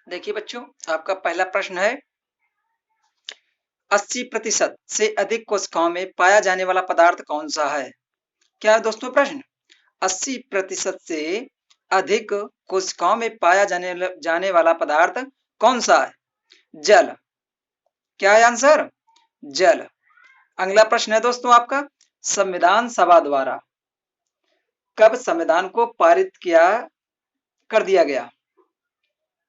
देखिए बच्चों, आपका पहला प्रश्न है 80% से अधिक कोशिकाओं में पाया जाने वाला पदार्थ कौन सा है। क्या है दोस्तों प्रश्न? 80% से अधिक कोशिकाओं में पाया जाने वाला पदार्थ कौन सा है? जल। क्या है आंसर? जल। अगला प्रश्न है दोस्तों आपका, संविधान सभा द्वारा कब संविधान को पारित कर दिया गया?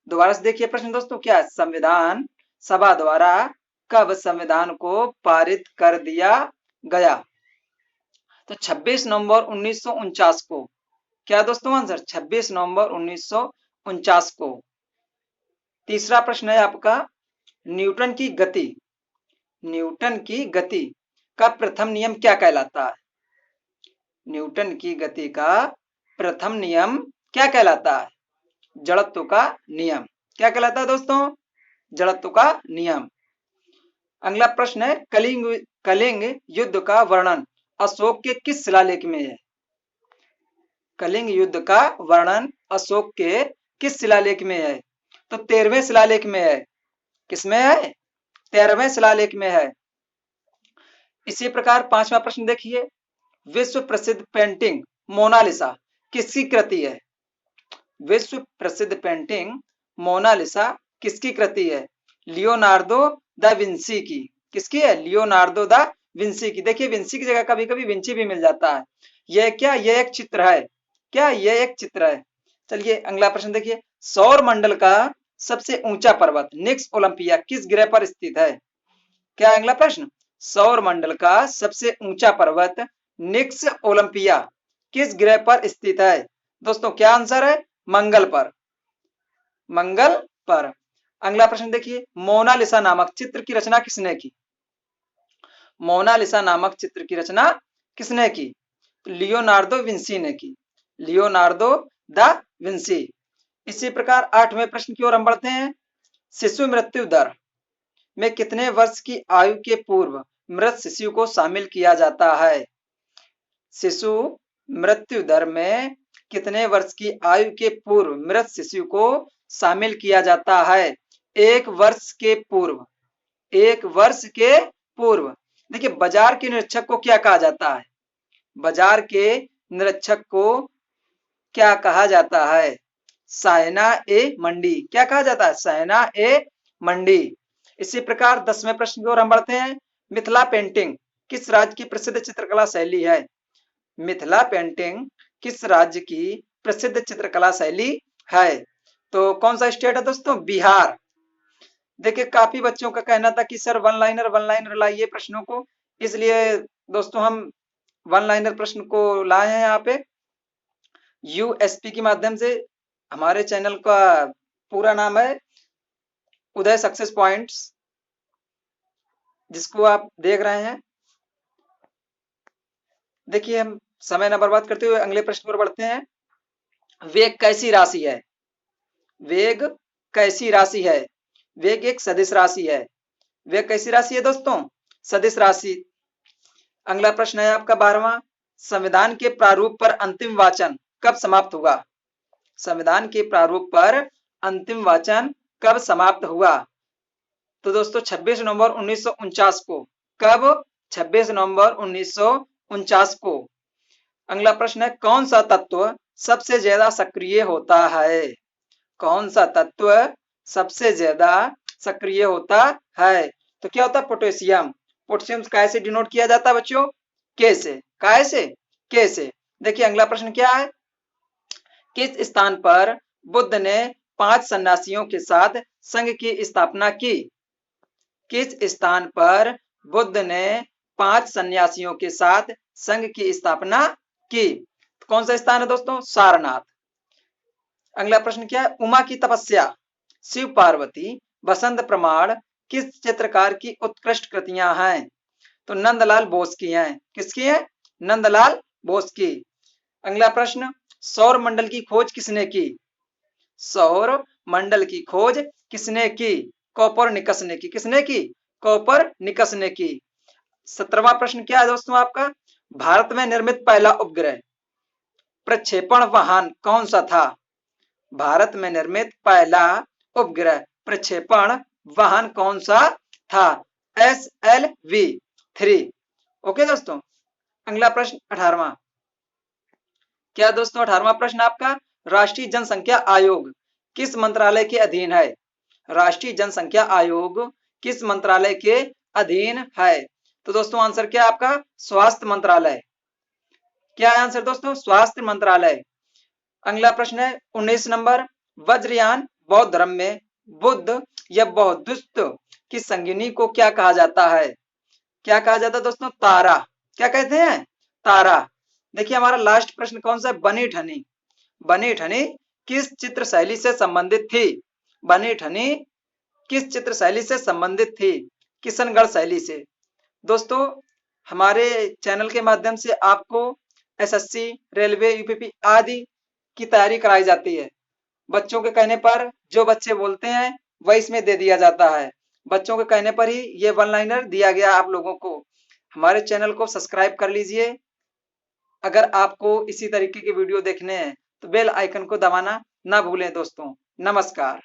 दोबारा से देखिए प्रश्न दोस्तों, क्या है? संविधान सभा द्वारा कब संविधान को पारित कर दिया गया? तो 26 नवंबर 1949 को। क्या दोस्तों आंसर? 26 नवंबर 1949 को। तीसरा प्रश्न है आपका, न्यूटन की गति का प्रथम नियम क्या कहलाता है? न्यूटन की गति का प्रथम नियम क्या कहलाता है? जड़त्व का नियम। क्या कहलाता है दोस्तों? जड़त्व का नियम। अगला प्रश्न है, कलिंग युद्ध का वर्णन अशोक के किस शिलालेख में है? कलिंग युद्ध का वर्णन अशोक के किस शिलालेख में है? तो 13वें शिलालेख में है। किसमें है? 13वें शिलालेख में है। इसी प्रकार पांचवा प्रश्न देखिए, विश्व प्रसिद्ध पेंटिंग मोनालिसा किसकी कृति है? विश्व प्रसिद्ध पेंटिंग मोनालिसा किसकी कृति है? लियोनार्डो दा विंसी की। किसकी है? लियोनार्डो दा विंसी की। देखिए विंसी की जगह कभी कभी विंची भी मिल जाता है। यह क्या? यह एक चित्र है। क्या? यह एक चित्र है। चलिए अगला प्रश्न देखिए, सौर मंडल का सबसे ऊंचा पर्वत निक्स ओलंपिया किस ग्रह पर स्थित है? क्या अगला प्रश्न? सौर मंडल का सबसे ऊंचा पर्वत निक्स ओलंपिया किस ग्रह पर स्थित है? दोस्तों क्या आंसर है? मंगल पर। मंगल पर। अगला प्रश्न देखिए, मोनालिसा नामक चित्र की रचना किसने की? मोनालिसा नामक चित्र की रचना किसने की? लियोनार्डो विंसी ने की। Leonardo da Vinci. इसी प्रकार 8वें प्रश्न की ओर हम बढ़ते हैं, शिशु मृत्यु दर में कितने वर्ष की आयु के पूर्व मृत शिशु को शामिल किया जाता है? शिशु मृत्यु दर में कितने वर्ष की आयु के पूर्व मृत शिशु को शामिल किया जाता है? 1 वर्ष के पूर्व। 1 वर्ष के पूर्व। देखिए बाजार के निरीक्षक को क्या कहा जाता है? बाजार के निरीक्षक को क्या कहा जाता है? सायना ए मंडी। क्या कहा जाता है? सायना ए मंडी। इसी प्रकार 10वें प्रश्न की ओर हम बढ़ते हैं, मिथिला पेंटिंग किस राज्य की प्रसिद्ध चित्रकला शैली है? मिथिला पेंटिंग किस राज्य की प्रसिद्ध चित्रकला शैली है? तो कौन सा स्टेट है दोस्तों? बिहार। देखिए काफी बच्चों का कहना था कि सर वन लाइनर लाइए प्रश्नों को, इसलिए दोस्तों हम वन लाइनर प्रश्न को लाए हैं यहाँ पे। यूएसपी के माध्यम से। हमारे चैनल का पूरा नाम है उदय सक्सेस पॉइंट्स, जिसको आप देख रहे हैं। देखिए हम समय न बर्बाद करते हुए अगले प्रश्न पर बढ़ते हैं, वेग कैसी राशि है? वेग कैसी राशि है? वेग एक सदिश राशि है। वेग कैसी राशि है दोस्तों? सदिश राशि। अगला प्रश्न है आपका 12वां, संविधान के प्रारूप पर अंतिम वाचन कब समाप्त हुआ? संविधान के प्रारूप पर अंतिम वाचन कब समाप्त हुआ? तो दोस्तों 26 नवंबर 1949 को। कब? 26 नवंबर 1949 को। अगला प्रश्न है, कौन सा तत्व सबसे ज्यादा सक्रिय होता है? कौन सा तत्व सबसे ज्यादा सक्रिय होता है? तो क्या होता है? पोटेशियम। पोटेशियम कैसे डिनोट किया जाता है बच्चों? के से। काय से? के से। देखिए अगला प्रश्न क्या है, किस स्थान पर बुद्ध ने 5 सन्यासियों के साथ संघ की स्थापना की? किस स्थान पर बुद्ध ने 5 सन्यासियों के साथ संघ की स्थापना की? कौन सा स्थान है दोस्तों? सारनाथ। अगला प्रश्न क्या है, उमा की तपस्या, शिव पार्वती, बसंत प्रमाण किस चित्रकार की उत्कृष्ट कृतियां हैं? तो नंदलाल बोस की हैं। किसकी हैं? नंदलाल बोस की। अगला प्रश्न, सौर मंडल की खोज किसने की? सौर मंडल की खोज किसने की? कोपरनिकस ने की। किसने की? कोपरनिकस ने की। 17वां प्रश्न क्या है दोस्तों आपका, भारत में निर्मित पहला उपग्रह प्रक्षेपण वाहन कौन सा था? भारत में निर्मित पहला उपग्रह प्रक्षेपण वाहन कौन सा था? SLV-3। ओके दोस्तों, अगला प्रश्न 18वां। क्या दोस्तों 18वां प्रश्न आपका, राष्ट्रीय जनसंख्या आयोग किस मंत्रालय के अधीन है? राष्ट्रीय जनसंख्या आयोग किस मंत्रालय के अधीन है? तो दोस्तों आंसर क्या है आपका? स्वास्थ्य मंत्रालय। क्या है आंसर दोस्तों? स्वास्थ्य मंत्रालय। अगला प्रश्न है 19 नंबर, वज्रयान बौद्ध धर्म में बुद्ध या बौद्धिस्ट की संगिनी को क्या कहा जाता है? क्या कहा जाता है दोस्तों? तारा। क्या कहते हैं? तारा। देखिए हमारा लास्ट प्रश्न कौन सा है? बनी ठनी। बनी ठनी किस चित्र शैली से संबंधित थी? बनी ठनी किस चित्र शैली से संबंधित थी? किशनगढ़ शैली से। दोस्तों हमारे चैनल के माध्यम से आपको एसएससी, रेलवे, यूपीपी आदि की तैयारी कराई जाती है। बच्चों के कहने पर जो बच्चे बोलते हैं वही इसमें दे दिया जाता है। बच्चों के कहने पर ही ये वन लाइनर दिया गया आप लोगों को। हमारे चैनल को सब्सक्राइब कर लीजिए। अगर आपको इसी तरीके की वीडियो देखने हैं तो बेल आइकन को दबाना ना भूलें दोस्तों। नमस्कार।